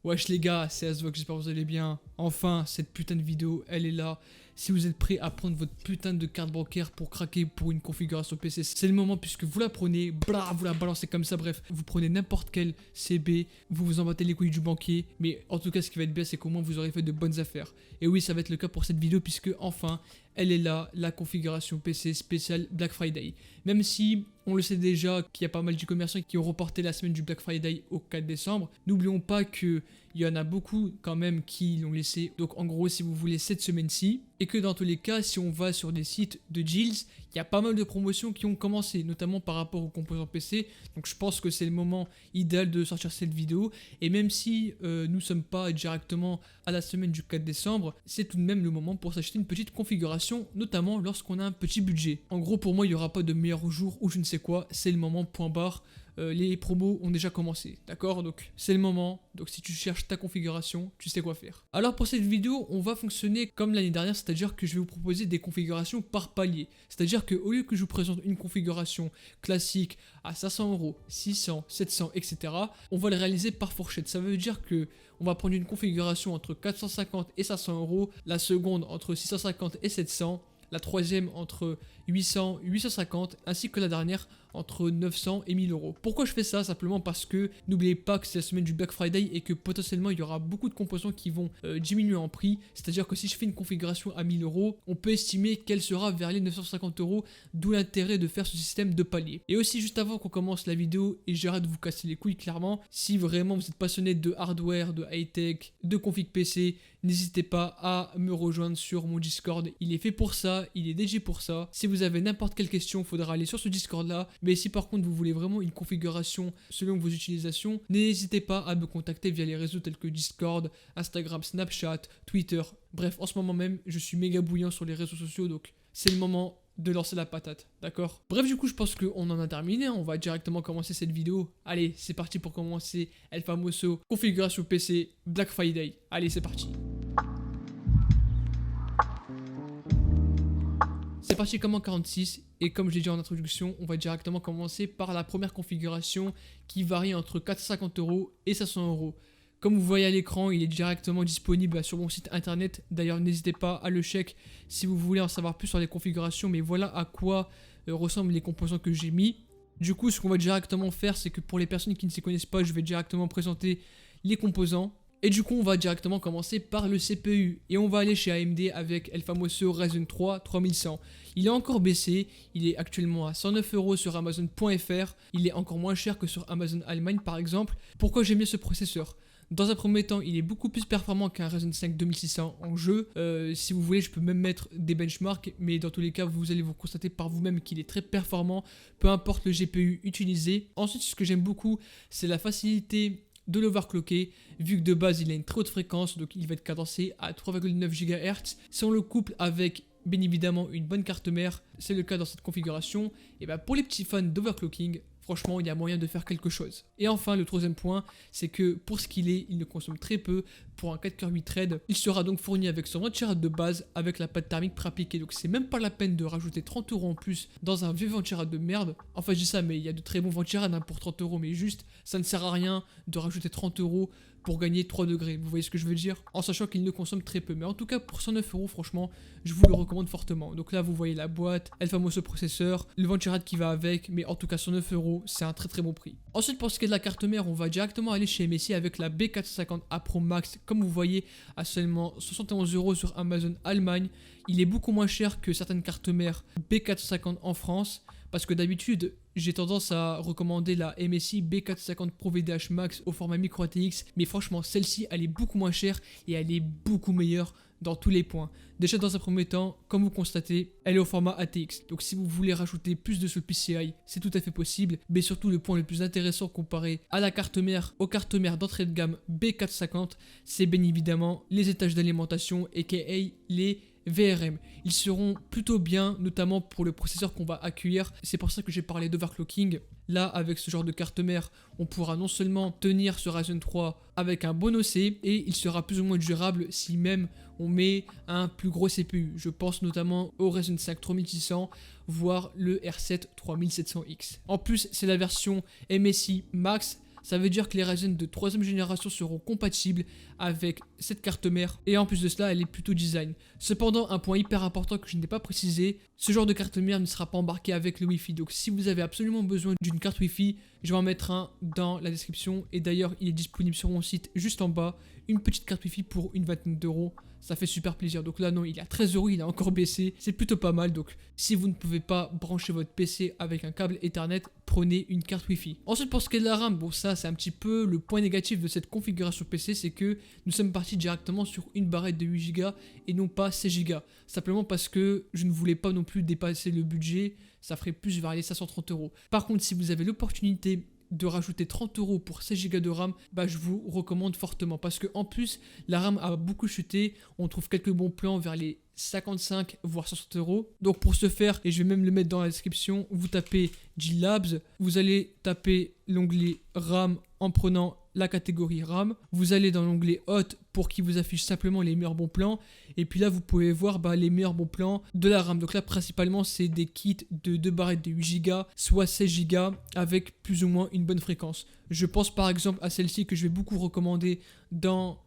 Wesh les gars, c'est Asvok, j'espère que vous allez bien. Enfin, cette putain de vidéo, elle est là. Si vous êtes prêts à prendre votre putain de carte bancaire pour craquer pour une configuration PC, c'est le moment puisque vous la prenez, blah, vous la balancez comme ça, bref. Vous prenez n'importe quel CB, vous vous en battez les couilles du banquier. Mais en tout cas, ce qui va être bien, c'est qu'au moins vous aurez fait de bonnes affaires. Et oui, ça va être le cas pour cette vidéo puisque enfin, elle est là, la configuration PC spéciale Black Friday. Même si on le sait déjà qu'il y a pas mal de commerçants qui ont reporté la semaine du Black Friday au 4 décembre, n'oublions pas que il y en a beaucoup quand même qui l'ont laissé. Donc en gros, si vous voulez cette semaine-ci, et que dans tous les cas, si on va sur des sites de Deals, il y a pas mal de promotions qui ont commencé, notamment par rapport aux composants PC. Donc je pense que c'est le moment idéal de sortir cette vidéo. Et même si nous ne sommes pas directement à la semaine du 4 décembre, c'est tout de même le moment pour s'acheter une petite configuration, notamment lorsqu'on a un petit budget. En gros, pour moi, il n'y aura pas de meilleur jour ou je ne sais quoi, c'est le moment, point barre. Les promos ont déjà commencé, d'accord? Donc c'est le moment, donc si tu cherches ta configuration, tu sais quoi faire. Alors pour cette vidéo, on va fonctionner comme l'année dernière, c'est-à-dire que je vais vous proposer des configurations par palier. C'est-à-dire qu'au lieu que je vous présente une configuration classique à 500€, 600, 700, etc., on va le réaliser par fourchette. Ça veut dire que on va prendre une configuration entre 450 et 500€, la seconde entre 650 et 700, la troisième entre 800 et 850, ainsi que la dernière entre 900 et 1000€. Pourquoi je fais ça? Simplement parce que n'oubliez pas que c'est la semaine du Black Friday et que potentiellement il y aura beaucoup de composants qui vont diminuer en prix. C'est-à-dire que si je fais une configuration à 1000€, on peut estimer qu'elle sera vers les 950€, d'où l'intérêt de faire ce système de palier. Et aussi juste avant qu'on commence la vidéo, et j'arrête de vous casser les couilles clairement, si vraiment vous êtes passionné de hardware, de high-tech, de config PC, n'hésitez pas à me rejoindre sur mon Discord. Il est fait pour ça, il est dédié pour ça. Si vous avez n'importe quelle question, il faudra aller sur ce Discord là. Mais si par contre vous voulez vraiment une configuration selon vos utilisations, n'hésitez pas à me contacter via les réseaux tels que Discord, Instagram, Snapchat, Twitter. Bref, en ce moment même, je suis méga bouillant sur les réseaux sociaux, donc c'est le moment de lancer la patate, d'accord? Bref, du coup, je pense qu'on en a terminé, on va directement commencer cette vidéo. Allez, c'est parti pour commencer El Famoso configuration PC Black Friday. Allez, c'est parti. C'est parti comme en 46 et comme je l'ai dit en introduction, on va directement commencer par la première configuration qui varie entre 450€ et 500€. Comme vous voyez à l'écran, il est directement disponible sur mon site internet. D'ailleurs, n'hésitez pas à le check si vous voulez en savoir plus sur les configurations. Mais voilà à quoi ressemblent les composants que j'ai mis. Du coup, ce qu'on va directement faire, c'est que pour les personnes qui ne s'y connaissent pas, je vais directement présenter les composants. Et du coup, on va directement commencer par le CPU. Et on va aller chez AMD avec El Famoso Ryzen 3 3100. Il est encore baissé, il est actuellement à 109€ sur Amazon.fr. Il est encore moins cher que sur Amazon Allemagne par exemple. Pourquoi j'aime bien ce processeur? Dans un premier temps, il est beaucoup plus performant qu'un Ryzen 5 2600 en jeu. Si vous voulez, je peux même mettre des benchmarks, mais dans tous les cas, vous allez vous constater par vous-même qu'il est très performant, peu importe le GPU utilisé. Ensuite, ce que j'aime beaucoup, c'est la facilité de l'overclocker, vu que de base il a une très haute fréquence, donc il va être cadencé à 3,9 GHz. Si on le couple avec bien évidemment une bonne carte mère, c'est le cas dans cette configuration, et bien pour les petits fans d'overclocking, franchement il y a moyen de faire quelque chose. Et enfin le troisième point, c'est que pour ce qu'il est, il ne consomme très peu. Pour un 4 Core 8 threads, il sera donc fourni avec son ventirail de base avec la pâte thermique préappliquée, donc c'est même pas la peine de rajouter 30€ en plus dans un vieux ventirail de merde. Enfin je dis ça, mais il y a de très bons ventiraids pour 30€, mais juste ça ne sert à rien de rajouter 30€ pour gagner 3 degrés, vous voyez ce que je veux dire? En sachant qu'il ne consomme très peu, mais en tout cas pour 109€, franchement, je vous le recommande fortement. Donc là vous voyez la boîte, El Famoso processeur, le ventirail qui va avec, mais en tout cas 109€, c'est un très très bon prix. Ensuite pour ce qui est de la carte mère, on va directement aller chez MSI avec la B450A Pro Max, comme vous voyez, à seulement 71€ sur Amazon Allemagne. Il est beaucoup moins cher que certaines cartes mères B450 en France, parce que d'habitude, j'ai tendance à recommander la MSI B450 Pro VDH Max au format micro ATX, mais franchement, celle-ci, elle est beaucoup moins chère et elle est beaucoup meilleure dans tous les points. Déjà dans un premier temps, comme vous constatez, elle est au format ATX. Donc si vous voulez rajouter plus de ce PCI, c'est tout à fait possible. Mais surtout le point le plus intéressant comparé à la carte mère, aux cartes mères d'entrée de gamme B450, c'est bien évidemment les étages d'alimentation, aka les VRM. Ils seront plutôt bien, notamment pour le processeur qu'on va accueillir. C'est pour ça que j'ai parlé d'overclocking. Là, avec ce genre de carte mère, on pourra non seulement tenir ce Ryzen 3 avec un bon OC, et il sera plus ou moins durable si même on met un plus gros CPU. Je pense notamment au Ryzen 5 3600, voire le R7 3700X. En plus, c'est la version MSI Max Ça veut dire que les Ryzen de 3ème génération seront compatibles avec cette carte mère. Et en plus de cela, elle est plutôt design. Cependant, un point hyper important que je n'ai pas précisé, ce genre de carte mère ne sera pas embarqué avec le Wi-Fi. Donc si vous avez absolument besoin d'une carte Wi-Fi, je vais en mettre un dans la description. Et d'ailleurs, il est disponible sur mon site juste en bas. Une petite carte Wi-Fi pour une vingtaine d'euros. Ça fait super plaisir. Donc là, non, il est à 13 euros, il a encore baissé. C'est plutôt pas mal. Donc si vous ne pouvez pas brancher votre PC avec un câble Ethernet, prenez une carte Wi-Fi. Ensuite, pour ce qui est de la RAM, bon, ça, c'est un petit peu le point négatif de cette configuration PC, c'est que nous sommes partis directement sur une barrette de 8 Go et non pas 16 Go. Simplement parce que je ne voulais pas non plus dépasser le budget. Ça ferait plus vers les 530 euros. Par contre, si vous avez l'opportunité de rajouter 30 euros pour 16 Go de RAM, bah je vous recommande fortement parce que en plus la RAM a beaucoup chuté, on trouve quelques bons plans vers les 55 voire 60 euros. Donc pour ce faire, et je vais même le mettre dans la description, vous tapez G-Labs, vous allez taper l'onglet RAM en prenant la catégorie RAM, vous allez dans l'onglet Hot pour qu'il vous affiche simplement les meilleurs bons plans, et puis là vous pouvez voir les meilleurs bons plans de la RAM. Donc là principalement c'est des kits de 2 barrettes de 8 Go soit 16 Go avec plus ou moins une bonne fréquence. Je pense par exemple à celle-ci que je vais beaucoup recommander dans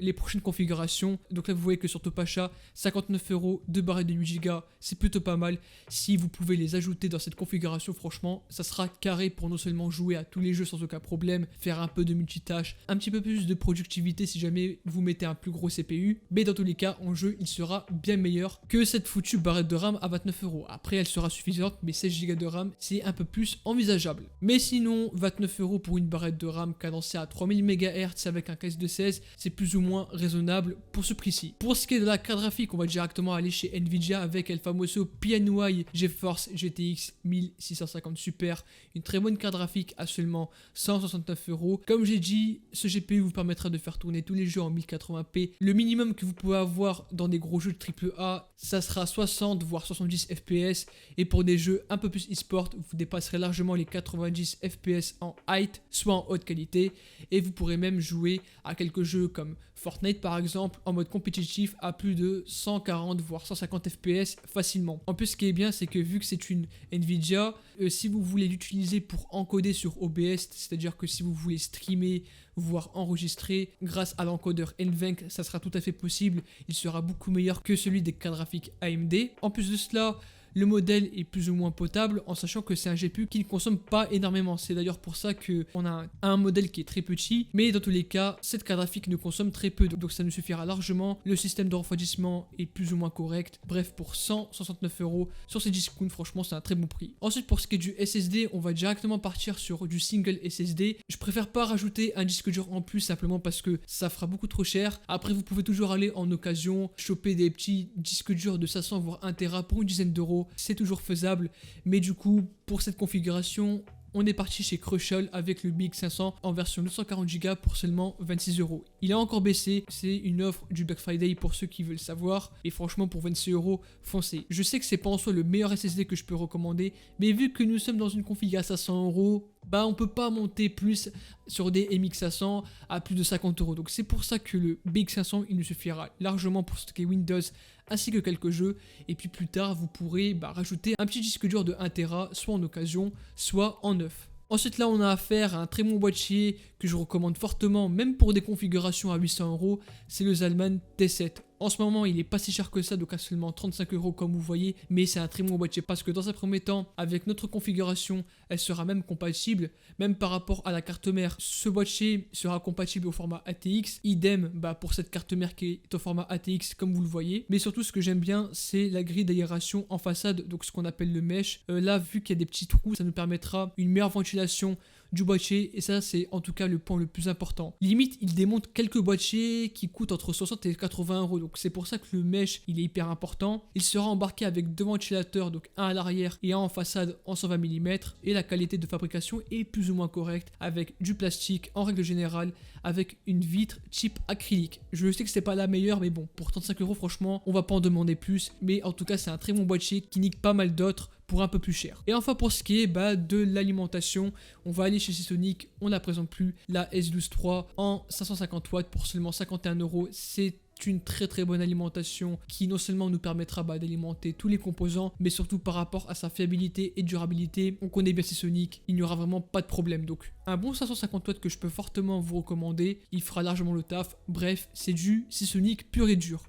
les prochaines configurations. Donc là vous voyez que sur Topacha, 59 euros, 2 barrettes de 8 Go, c'est plutôt pas mal. Si vous pouvez les ajouter dans cette configuration, franchement ça sera carré pour non seulement jouer à tous les jeux sans aucun problème, faire un peu de multitâche, un petit peu plus de productivité si jamais vous mettez un plus gros CPU, mais dans tous les cas en jeu il sera bien meilleur que cette foutue barrette de RAM à 29 euros. Après elle sera suffisante, mais 16 Go de RAM c'est un peu plus envisageable. Mais sinon 29 euros pour une barrette de RAM cadencée à 3000 MHz avec un caisse de 16, c'est plus ou moins raisonnable pour ce prix-ci. Pour ce qui est de la carte graphique, on va directement aller chez Nvidia avec El Famoso PNY GeForce GTX 1650 Super, une très bonne carte graphique à seulement 169 euros. Comme j'ai dit, ce GPU vous permettra de faire tourner tous les jeux en 1080p. Le minimum que vous pouvez avoir dans des gros jeux de AAA, ça sera 60 voire 70 FPS, et pour des jeux un peu plus e-sport, vous dépasserez largement les 90 FPS en height, soit en haute qualité, et vous pourrez même jouer à quelques jeux comme Fortnite par exemple en mode compétitif à plus de 140 voire 150 FPS facilement. En plus ce qui est bien c'est que vu que c'est une Nvidia, si vous voulez l'utiliser pour encoder sur OBS, c'est-à-dire que si vous voulez streamer voire enregistrer grâce à l'encodeur NVENC, ça sera tout à fait possible. Il sera beaucoup meilleur que celui des cartes graphiques AMD. En plus de cela, le modèle est plus ou moins potable en sachant que c'est un GPU qui ne consomme pas énormément. C'est d'ailleurs pour ça qu'on a un modèle qui est très petit, mais dans tous les cas, cette carte graphique ne consomme très peu, donc ça nous suffira largement. Le système de refroidissement est plus ou moins correct. Bref, pour 169 euros sur ces discounts, franchement, c'est un très bon prix. Ensuite, pour ce qui est du SSD, on va directement partir sur du single SSD. Je préfère pas rajouter un disque dur en plus simplement parce que ça fera beaucoup trop cher. Après, vous pouvez toujours aller en occasion, choper des petits disques durs de 500 voire 1 Tera pour une dizaine d'euros. C'est toujours faisable, mais du coup pour cette configuration on est parti chez Crucial avec le BX500 en version 240 Go pour seulement 26 euros. Il a encore baissé, c'est une offre du Black Friday pour ceux qui veulent savoir, et franchement pour 26 euros, foncez. Je sais que c'est pas en soi le meilleur SSD que je peux recommander, mais vu que nous sommes dans une config à 500 euros, on peut pas monter plus sur des MX500 à plus de 50 euros. Donc c'est pour ça que le BX500 il nous suffira largement pour stocker Windows ainsi que quelques jeux, et puis plus tard vous pourrez rajouter un petit disque dur de 1 Tera soit en occasion soit en neuf. Ensuite là on a affaire à un très bon boîtier que je recommande fortement même pour des configurations à 800 euros, c'est le Zalman T7. En ce moment il est pas si cher que ça, donc à seulement 35 euros comme vous voyez, mais c'est un très bon boîtier parce que dans un premier temps avec notre configuration elle sera même compatible, même par rapport à la carte mère, ce boîtier sera compatible au format ATX, idem pour cette carte mère qui est au format ATX comme vous le voyez, mais surtout ce que j'aime bien c'est la grille d'aération en façade, donc ce qu'on appelle le mesh. Là vu qu'il y a des petits trous, ça nous permettra une meilleure ventilation du boîtier, et ça c'est en tout cas le point le plus important. Limite il démonte quelques boîtiers qui coûtent entre 60 et 80 euros, donc c'est pour ça que le mesh il est hyper important. Il sera embarqué avec deux ventilateurs, donc un à l'arrière et un en façade en 120 mm, et la qualité de fabrication est plus ou moins correcte avec du plastique en règle générale, avec une vitre type acrylique. Je sais que c'est pas la meilleure, mais bon, pour 35 euros franchement on va pas en demander plus, mais en tout cas c'est un très bon boîtier qui nique pas mal d'autres pour un peu plus cher. Et enfin pour ce qui est de l'alimentation, on va aller chez Seasonic, on n'a présente plus la S12 III en 550 watts pour seulement 51 euros. C'est une très très bonne alimentation qui non seulement nous permettra d'alimenter tous les composants, mais surtout par rapport à sa fiabilité et durabilité. On connaît bien Seasonic, il n'y aura vraiment pas de problème. Donc un bon 550 watts que je peux fortement vous recommander, il fera largement le taf. Bref, c'est du Seasonic pur et dur.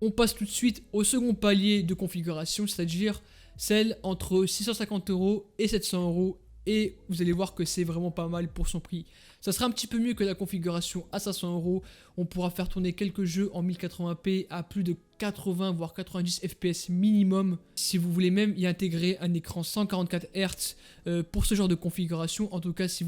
On passe tout de suite au second palier de configuration, c'est-à-dire celle entre 650 € et 700 €. Et vous allez voir que c'est vraiment pas mal pour son prix. Ça sera un petit peu mieux que la configuration à 500 €. On pourra faire tourner quelques jeux en 1080p à plus de 80 voire 90 fps minimum. Si vous voulez même y intégrer un écran 144 Hz pour ce genre de configuration, en tout cas si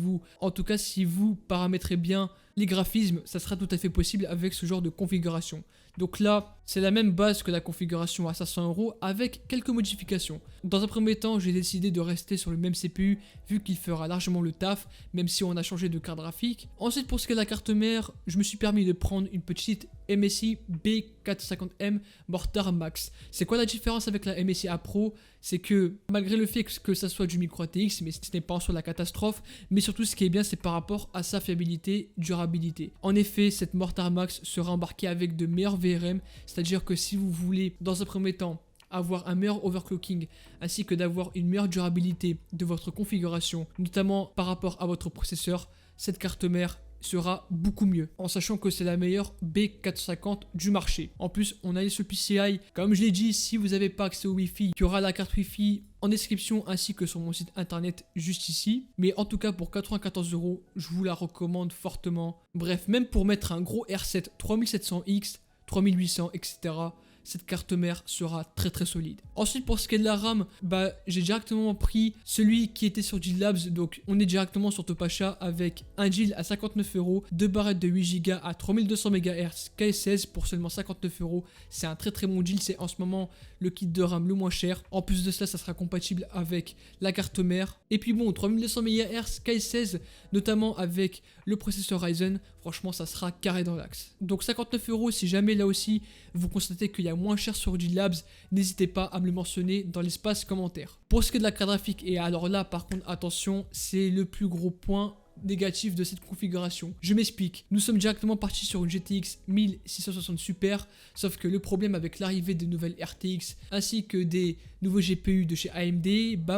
vous paramétrez bien les graphismes, ça sera tout à fait possible avec ce genre de configuration. Donc là, c'est la même base que la configuration à 500 € avec quelques modifications. Dans un premier temps, j'ai décidé de rester sur le même CPU vu qu'il fera largement le taf, même si on a changé de carte graphique. Ensuite, pour ce qui est de la carte mère, je me suis permis de prendre une petite MSI B450M Mortar Max. C'est quoi la différence avec la MSI A Pro? C'est que malgré le fait que ça soit du micro ATX, mais ce n'est pas en soi la catastrophe, mais surtout ce qui est bien, c'est par rapport à sa fiabilité, durabilité. En effet, cette Mortar Max sera embarquée avec de meilleurs VRM, c'est-à-dire que si vous voulez, dans un premier temps, avoir un meilleur overclocking ainsi que d'avoir une meilleure durabilité de votre configuration, notamment par rapport à votre processeur, cette carte mère sera beaucoup mieux, en sachant que c'est la meilleure B450 du marché. En plus, on a les PCI. Comme je l'ai dit, si vous n'avez pas accès au Wi-Fi, il y aura la carte Wi-Fi en description ainsi que sur mon site internet juste ici. Mais en tout cas, pour 94 €, je vous la recommande fortement. Bref, même pour mettre un gros R7 3700X, 3800, etc., cette carte mère sera très très solide. Ensuite, pour ce qui est de la RAM, j'ai directement pris celui qui était sur Deal Labs. Donc on est directement sur Topacha avec un deal à 59 €, 2 barrettes de 8 Go à 3200 MHz K16 pour seulement 59 €. C'est un très très bon deal, c'est en ce moment le kit de RAM le moins cher. En plus de cela, ça sera compatible avec la carte mère. Et puis bon, 3200 MHz K16, notamment avec le processeur Ryzen, franchement ça sera carré dans l'axe. Donc 59 € si jamais là aussi vous constatez qu'il y a moins cher sur G-Labs, n'hésitez pas à me le mentionner dans l'espace commentaire. Pour ce qui est de la carte graphique, et alors là par contre attention, c'est le plus gros point négatif de cette configuration. Je m'explique. Nous sommes directement partis sur une GTX 1660 Super, sauf que le problème avec l'arrivée des nouvelles RTX ainsi que des nouveaux GPU de chez AMD,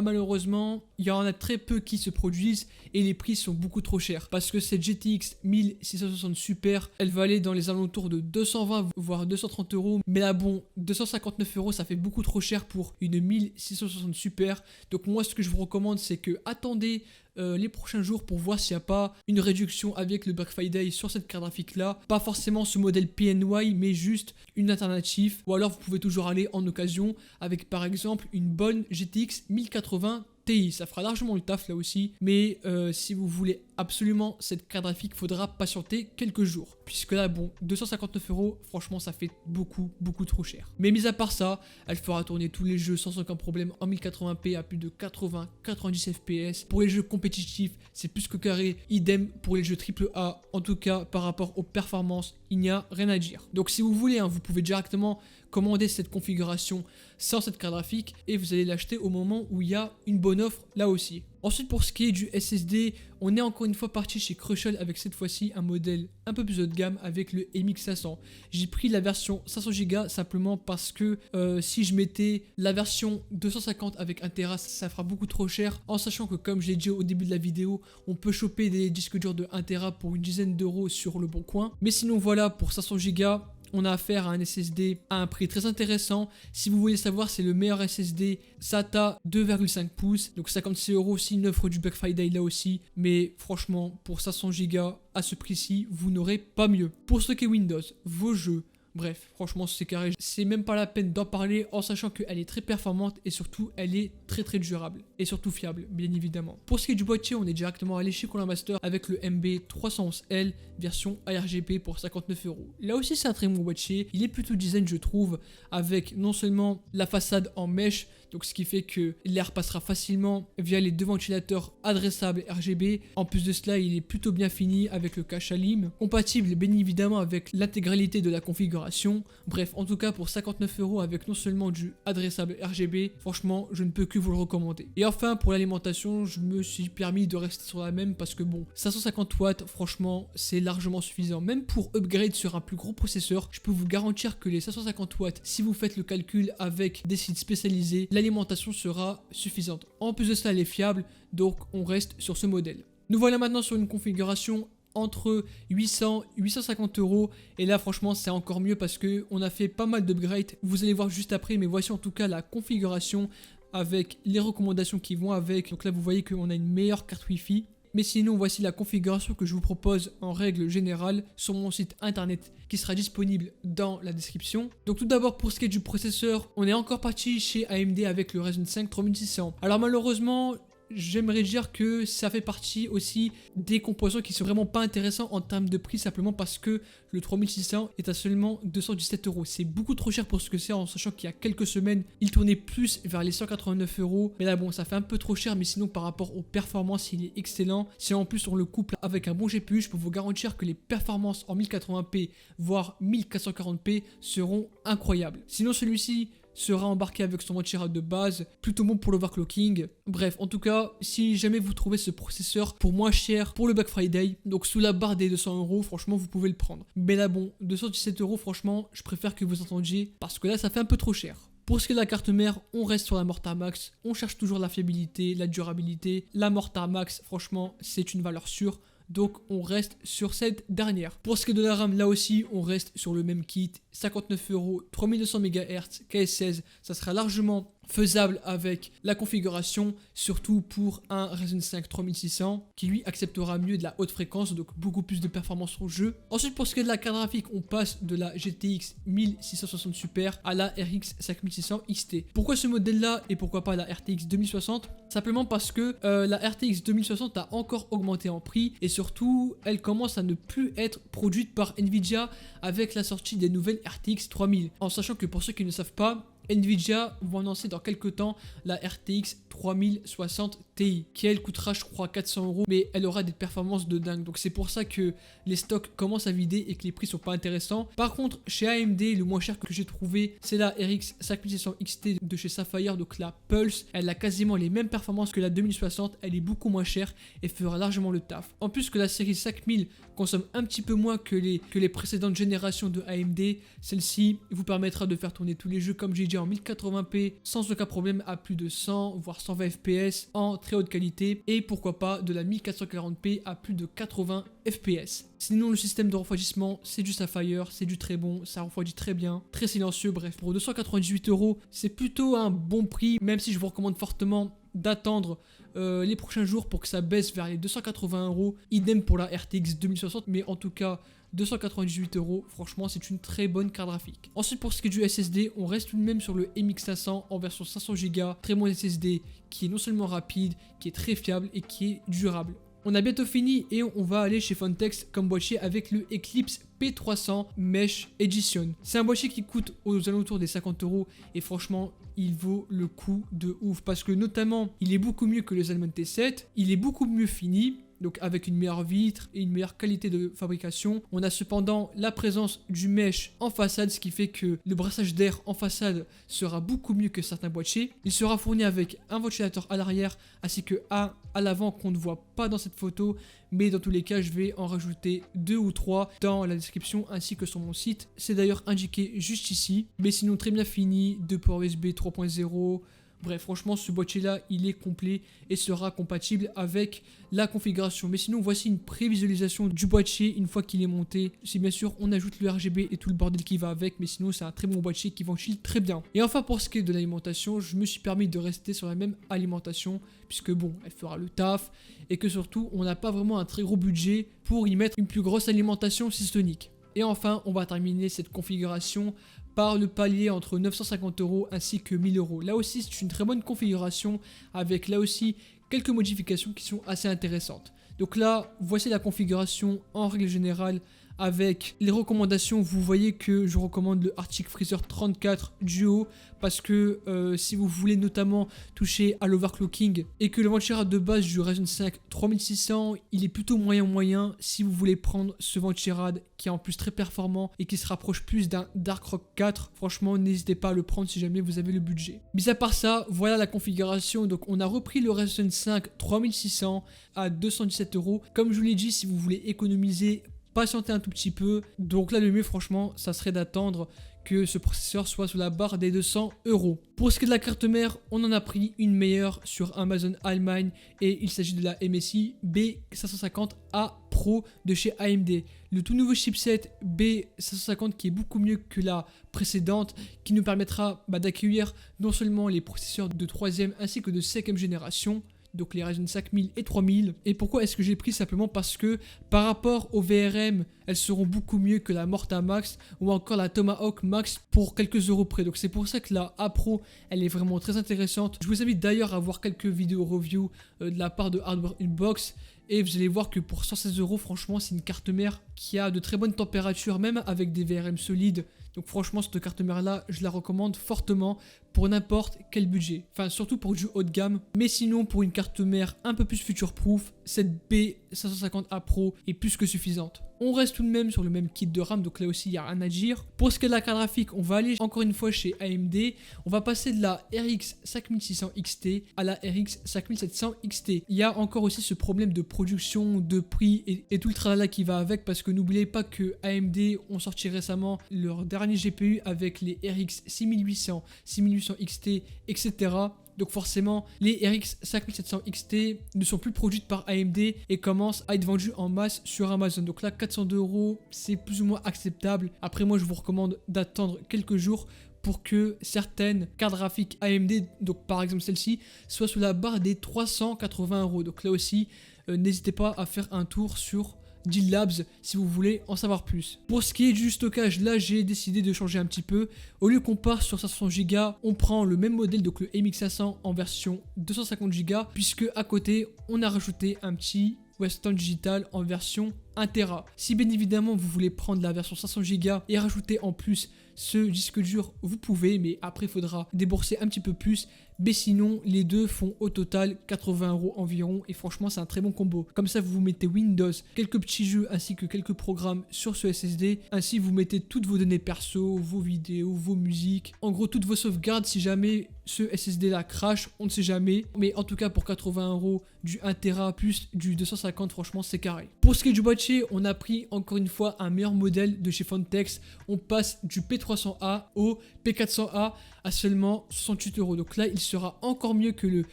malheureusement, il y en a très peu qui se produisent et les prix sont beaucoup trop chers. Parce que cette GTX 1660 Super, elle va aller dans les alentours de 220 voire 230 €. Mais là bon, 259 € ça fait beaucoup trop cher pour une 1660 Super. Donc moi ce que je vous recommande c'est que attendez les prochains jours pour voir s'il n'y a pas une réduction avec le Black Friday sur cette carte graphique là. Pas forcément ce modèle PNY mais juste une alternative. Ou alors vous pouvez toujours aller en occasion avec par exemple une bonne GTX 1080 Ti. Ça fera largement le taf là aussi. Mais si vous voulez absolument cette carte graphique, faudra patienter quelques jours. Puisque là bon, 259 €, franchement ça fait beaucoup trop cher. Mais mis à part ça, elle fera tourner tous les jeux sans aucun problème en 1080p à plus de 80-90 fps. Pour les jeux compétitifs, c'est plus que carré. Idem pour les jeux AAA. En tout cas, par rapport aux performances, il n'y a rien à dire. Donc si vous voulez, vous pouvez directement commander cette configuration sans cette carte graphique et vous allez l'acheter au moment où il y a une bonne offre là aussi. Ensuite, pour ce qui est du SSD, on est encore une fois parti chez Crucial avec cette fois-ci un modèle un peu plus haut de gamme avec le MX500. J'ai pris la version 500 Go simplement parce que si je mettais la version 250 avec 1 Tera, ça fera beaucoup trop cher. En sachant que comme je l'ai dit au début de la vidéo, on peut choper des disques durs de 1 Tera pour une dizaine d'euros sur le bon coin. Mais sinon voilà, pour 500 Go, on a affaire à un SSD à un prix très intéressant. Si vous voulez savoir, c'est le meilleur SSD SATA 2,5 pouces. Donc 56 € aussi, une offre du Black Friday là aussi. Mais franchement, pour 500 Go à ce prix-ci, vous n'aurez pas mieux. Pour ce qui est Windows, vos jeux, bref, franchement c'est carré. C'est même pas la peine d'en parler en sachant qu'elle est très performante et surtout elle est très durable et surtout fiable, bien évidemment. Pour ce qui est du boîtier, on est directement allé chez Cooler Master avec le MB311L version ARGB pour 59 €. Là aussi c'est un très bon boîtier, il est plutôt design je trouve, avec non seulement la façade en mèche, donc ce qui fait que l'air passera facilement via les deux ventilateurs adressables RGB. En plus de cela, il est plutôt bien fini avec le cache alim, compatible bien évidemment avec l'intégralité de la configuration configuration. Bref, en tout cas pour 59 € avec non seulement du adressable RGB, franchement je ne peux que vous le recommander. Et enfin pour l'alimentation, je me suis permis de rester sur la même parce que bon, 550 watts, franchement c'est largement suffisant. Même pour upgrade sur un plus gros processeur, je peux vous garantir que les 550 watts, si vous faites le calcul avec des sites spécialisés, l'alimentation sera suffisante. En plus de ça, elle est fiable, donc on reste sur ce modèle. Nous voilà maintenant sur une configuration entre 800 et 850 € et là franchement c'est encore mieux parce que on a fait pas mal d'upgrades, vous allez voir juste après, mais voici en tout cas la configuration avec les recommandations qui vont avec. Donc là vous voyez qu'on a une meilleure carte Wi-Fi. Mais sinon, voici la configuration que je vous propose en règle générale sur mon site internet qui sera disponible dans la description. Donc tout d'abord pour ce qui est du processeur, on est encore parti chez AMD avec le Ryzen 5 3600. Alors malheureusement, j'aimerais dire que ça fait partie aussi des composants qui sont vraiment pas intéressants en termes de prix, simplement parce que le 3600 est à seulement 217 €. C'est beaucoup trop cher pour ce que c'est, en sachant qu'il y a quelques semaines, il tournait plus vers les 189 €. Mais là bon, ça fait un peu trop cher, mais sinon par rapport aux performances, il est excellent. Si en plus on le couple avec un bon GPU, je peux vous garantir que les performances en 1080p, voire 1440p seront incroyables. Sinon celui-ci sera embarqué avec son ventirail de base, plutôt bon pour l'overclocking. Bref, en tout cas, si jamais vous trouvez ce processeur pour moins cher pour le Black Friday, donc sous la barre des 200 €, franchement vous pouvez le prendre. Mais là bon, 217 €, franchement, je préfère que vous entendiez parce que là ça fait un peu trop cher. Pour ce qui est de la carte mère, on reste sur la Mortar Max, on cherche toujours la fiabilité, la durabilité. La Mortar Max, franchement, c'est une valeur sûre. Donc on reste sur cette dernière. Pour ce qui est de la RAM, là aussi on reste sur le même kit, 59 €, 3200 MHz, KS16, ça sera largement faisable avec la configuration, surtout pour un Ryzen 5 3600 qui lui acceptera mieux de la haute fréquence, donc beaucoup plus de performance au jeu. Ensuite pour ce qui est de la carte graphique, on passe de la GTX 1660 Super à la RX 5600 XT. Pourquoi ce modèle là et pourquoi pas la RTX 2060? Simplement parce que la RTX 2060 a encore augmenté en prix et surtout elle commence à ne plus être produite par Nvidia avec la sortie des nouvelles RTX 3000. En sachant que pour ceux qui ne savent pas, Nvidia va annoncer dans quelques temps la RTX 3060 Ti qui elle coûtera je crois 400 €, mais elle aura des performances de dingue. Donc c'est pour ça que les stocks commencent à vider et que les prix sont pas intéressants. Par contre chez AMD, le moins cher que j'ai trouvé c'est la RX 5600 XT de chez Sapphire, donc la Pulse. Elle a quasiment les mêmes performances que la 2060, elle est beaucoup moins chère et fera largement le taf. En plus que la série 5000 consomme un petit peu moins que les précédentes générations de AMD, celle-ci vous permettra de faire tourner tous les jeux comme j'ai dit en 1080p sans aucun problème à plus de 100 voire 120 fps en très haute qualité et pourquoi pas de la 1440p à plus de 80 fps. Sinon le système de refroidissement c'est du Sapphire, c'est du très bon, ça refroidit très bien, très silencieux. Bref, pour 298 € c'est plutôt un bon prix, même si je vous recommande fortement d'attendre les prochains jours pour que ça baisse vers les 280 €. Idem pour la RTX 2060, mais en tout cas 298 €, franchement c'est une très bonne carte graphique. Ensuite pour ce qui est du SSD, on reste tout de même sur le MX500 en version 500 Go, très bon SSD qui est non seulement rapide, qui est très fiable et qui est durable. On a bientôt fini et on va aller chez Phontex comme boîtier avec le Eclipse P300 Mesh Edition. C'est un boîtier qui coûte aux alentours des 50 € et franchement il vaut le coup de ouf parce que notamment il est beaucoup mieux que le Zenmon T7, il est beaucoup mieux fini. Donc avec une meilleure vitre et une meilleure qualité de fabrication. On a cependant la présence du mesh en façade, ce qui fait que le brassage d'air en façade sera beaucoup mieux que certains boîtiers. Il sera fourni avec un ventilateur à l'arrière ainsi que un à l'avant qu'on ne voit pas dans cette photo, mais dans tous les cas je vais en rajouter 2 ou 3 dans la description ainsi que sur mon site. C'est d'ailleurs indiqué juste ici, mais sinon très bien fini, 2 ports USB 3.0. Bref, franchement, ce boîtier-là, il est complet et sera compatible avec la configuration. Mais sinon, voici une prévisualisation du boîtier une fois qu'il est monté. Si bien sûr, on ajoute le RGB et tout le bordel qui va avec, mais sinon, c'est un très bon boîtier qui ventile très bien. Et enfin, pour ce qui est de l'alimentation, je me suis permis de rester sur la même alimentation, puisque bon, elle fera le taf, et que surtout, on n'a pas vraiment un très gros budget pour y mettre une plus grosse alimentation systonique. Et enfin, on va terminer cette configuration par le palier entre 950 € ainsi que 1000 €. Là aussi, c'est une très bonne configuration avec là aussi quelques modifications qui sont assez intéressantes. Donc là, voici la configuration en règle générale avec les recommandations, vous voyez que je recommande le Arctic Freezer 34 Duo parce que si vous voulez notamment toucher à l'overclocking et que le venturateur de base du Ryzen 5 3600, il est plutôt moyen. Si vous voulez prendre ce venturateur qui est en plus très performant et qui se rapproche plus d'un Dark Rock 4, franchement n'hésitez pas à le prendre si jamais vous avez le budget. Mis à part ça, voilà la configuration. Donc on a repris le Ryzen 5 3600 à 217 €. Comme je vous l'ai dit, si vous voulez économiser, patientez un tout petit peu. Donc là le mieux franchement ça serait d'attendre que ce processeur soit sous la barre des 200 €. Pour ce qui est de la carte mère, on en a pris une meilleure sur Amazon Allemagne et il s'agit de la MSI B550A Pro de chez AMD. Le tout nouveau chipset B550 qui est beaucoup mieux que la précédente, qui nous permettra d'accueillir non seulement les processeurs de 3e ainsi que de 5e génération, donc les Ryzen 5000 et 3000. Et pourquoi est-ce que j'ai pris? Simplement parce que par rapport aux VRM, elles seront beaucoup mieux que la Morta Max ou encore la Tomahawk Max pour quelques euros près. Donc c'est pour ça que la A Pro, elle est vraiment très intéressante. Je vous invite d'ailleurs à voir quelques vidéos review de la part de Hardware Unbox. Et vous allez voir que pour 116 €, franchement, c'est une carte mère qui a de très bonnes températures, même avec des VRM solides. Donc franchement, cette carte mère là, je la recommande fortement pour n'importe quel budget. Enfin, surtout pour du haut de gamme. Mais sinon, pour une carte mère un peu plus future-proof, cette B550A Pro est plus que suffisante. On reste tout de même sur le même kit de RAM, donc là aussi il n'y a rien à dire. Pour ce qui est de la carte graphique, on va aller encore une fois chez AMD. On va passer de la RX 5600 XT à la RX 5700 XT. Il y a encore aussi ce problème de production, de prix et tout le tralala qui va avec, parce que n'oubliez pas que AMD ont sorti récemment leur dernier GPU avec les RX 6800, 6800 XT, etc. Donc forcément, les RX 5700 XT ne sont plus produites par AMD et commencent à être vendues en masse sur Amazon. Donc là, 402 €, c'est plus ou moins acceptable. Après, moi, je vous recommande d'attendre quelques jours pour que certaines cartes graphiques AMD, donc par exemple celle-ci, soient sous la barre des 380 €. Donc là aussi, n'hésitez pas à faire un tour sur Deal Labs si vous voulez en savoir plus. Pour ce qui est du stockage, là j'ai décidé de changer un petit peu. Au lieu qu'on part sur 500 Go, on prend le même modèle, donc le MX500 en version 250 Go, puisque à côté on a rajouté un petit Western Digital en version 1 Tera. Si bien évidemment vous voulez prendre la version 500 Go et rajouter en plus ce disque dur, vous pouvez, mais après il faudra débourser un petit peu plus. Mais sinon, les deux font au total 80 € environ et franchement c'est un très bon combo. Comme ça vous mettez Windows, quelques petits jeux ainsi que quelques programmes sur ce SSD. Ainsi vous mettez toutes vos données perso, vos vidéos, vos musiques, en gros toutes vos sauvegardes si jamais ce SSD là crash, on ne sait jamais. Mais en tout cas pour 80 € du 1 Tera plus du 250, franchement c'est carré. Pour ce qui est du boîtier, on a pris encore une fois un meilleur modèle de chez Phontex. On passe du P300A au P400A à seulement 68 €. Donc là il sera encore mieux que le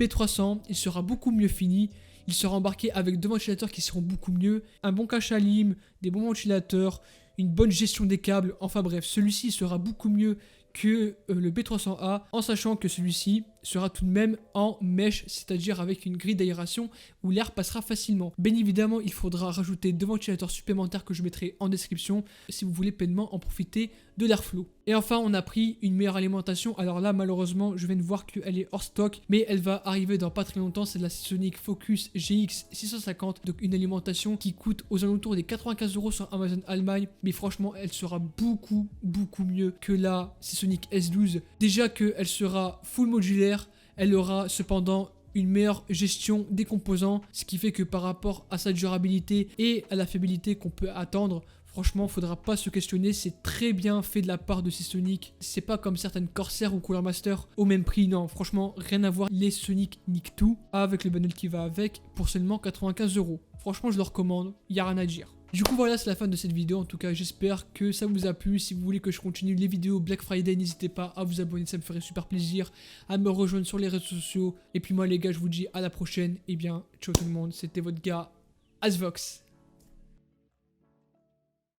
P300, il sera beaucoup mieux fini. Il sera embarqué avec deux ventilateurs qui seront beaucoup mieux, un bon cache à lime, des bons ventilateurs, une bonne gestion des câbles. Enfin bref, celui-ci sera beaucoup mieux que le B300A, en sachant que celui-ci sera tout de même en mesh, c'est-à-dire avec une grille d'aération où l'air passera facilement. Bien évidemment, il faudra rajouter deux ventilateurs supplémentaires que je mettrai en description si vous voulez pleinement en profiter de l'airflow. Et enfin, on a pris une meilleure alimentation. Alors là, malheureusement, je viens de voir qu'elle est hors stock, mais elle va arriver dans pas très longtemps. C'est de la Seasonic Focus GX 650, donc une alimentation qui coûte aux alentours des 95 € sur Amazon Allemagne, mais franchement, elle sera beaucoup mieux que la Seasonic S12. Déjà qu'elle sera full modulaire, elle aura cependant une meilleure gestion des composants, ce qui fait que par rapport à sa durabilité et à la fiabilité qu'on peut attendre, franchement, faudra pas se questionner, c'est très bien fait de la part de Seasonic. C'est pas comme certaines Corsair ou Cooler Master au même prix, non, franchement, rien à voir. Les Seasonic niquent tout avec le bundle qui va avec pour seulement 95 €. Franchement, je le recommande, il n'y a rien à dire. Du coup voilà, c'est la fin de cette vidéo. En tout cas, j'espère que ça vous a plu. Si vous voulez que je continue les vidéos Black Friday, n'hésitez pas à vous abonner, ça me ferait super plaisir. À me rejoindre sur les réseaux sociaux. Et puis moi les gars, je vous dis à la prochaine. Et bien, ciao tout le monde, c'était votre gars Asvox.